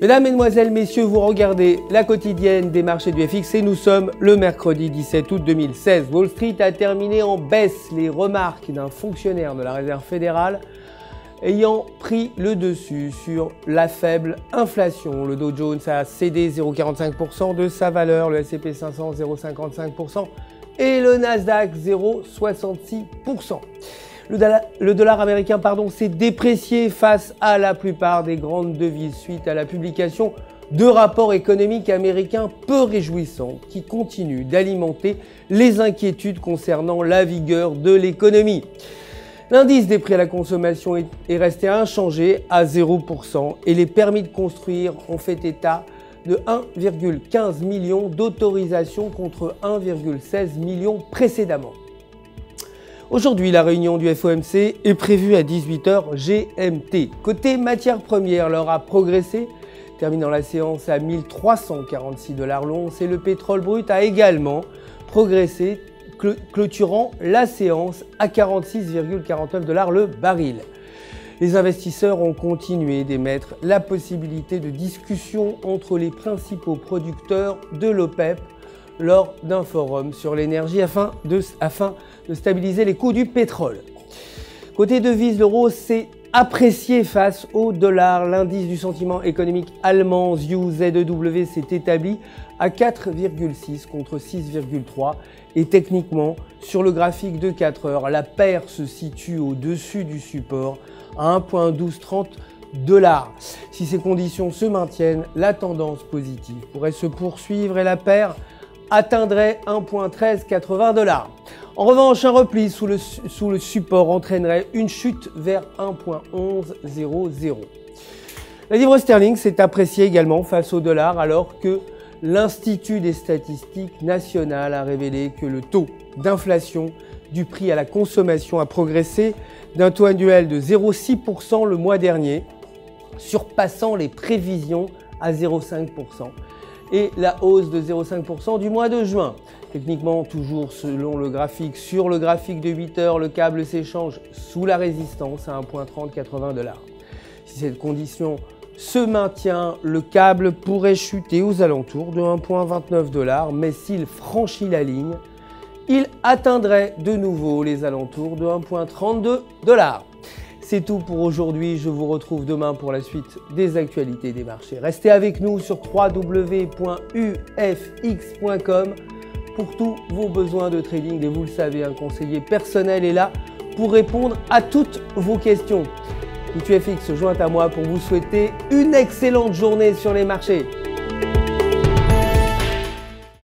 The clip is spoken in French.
Mesdames, Mesdemoiselles, Messieurs, vous regardez la quotidienne des marchés du FX et nous sommes le mercredi 17 août 2016. Wall Street a terminé en baisse, les remarques d'un fonctionnaire de la Réserve fédérale ayant pris le dessus sur la faible inflation. Le Dow Jones a cédé 0,45% de sa valeur, le S&P 500 0,55% et le Nasdaq 0,66%. Le dollar américain s'est déprécié face à la plupart des grandes devises suite à la publication de rapports économiques américains peu réjouissants qui continuent d'alimenter les inquiétudes concernant la vigueur de l'économie. L'indice des prix à la consommation est resté inchangé à 0% et les permis de construire ont fait état de 1,15 million d'autorisations contre 1,16 million précédemment. Aujourd'hui, la réunion du FOMC est prévue à 18h GMT. Côté matières premières, l'or a progressé, terminant la séance à 1346 $ l'once et le pétrole brut a également progressé, clôturant la séance à 46,49 $ le baril. Les investisseurs ont continué d'émettre la possibilité de discussion entre les principaux producteurs de l'OPEP lors d'un forum sur l'énergie afin de stabiliser les coûts du pétrole. Côté devises, l'euro s'est apprécié face au dollar. L'indice du sentiment économique allemand ZEW s'est établi à 4,6 contre 6,3 et techniquement, sur le graphique de 4 heures, la paire se situe au-dessus du support à 1,1230 $. Si ces conditions se maintiennent, la tendance positive pourrait se poursuivre et la paire atteindrait 1,1380 $. En revanche, un repli sous le support entraînerait une chute vers 1,1100. La livre sterling s'est appréciée également face au dollar alors que l'Institut des statistiques nationales a révélé que le taux d'inflation du prix à la consommation a progressé d'un taux annuel de 0,6% le mois dernier, surpassant les prévisions à 0,5%. et la hausse de 0,5% du mois de juin. Techniquement, toujours selon le graphique, sur le graphique de 8 heures, le câble s'échange sous la résistance à 1,3080 $. Si cette condition se maintient, le câble pourrait chuter aux alentours de 1,29 $, mais s'il franchit la ligne, il atteindrait de nouveau les alentours de 1,32 $. C'est tout pour aujourd'hui, je vous retrouve demain pour la suite des actualités des marchés. Restez avec nous sur www.ufx.com pour tous vos besoins de trading et vous le savez, un conseiller personnel est là pour répondre à toutes vos questions. UFX se joint à moi pour vous souhaiter une excellente journée sur les marchés.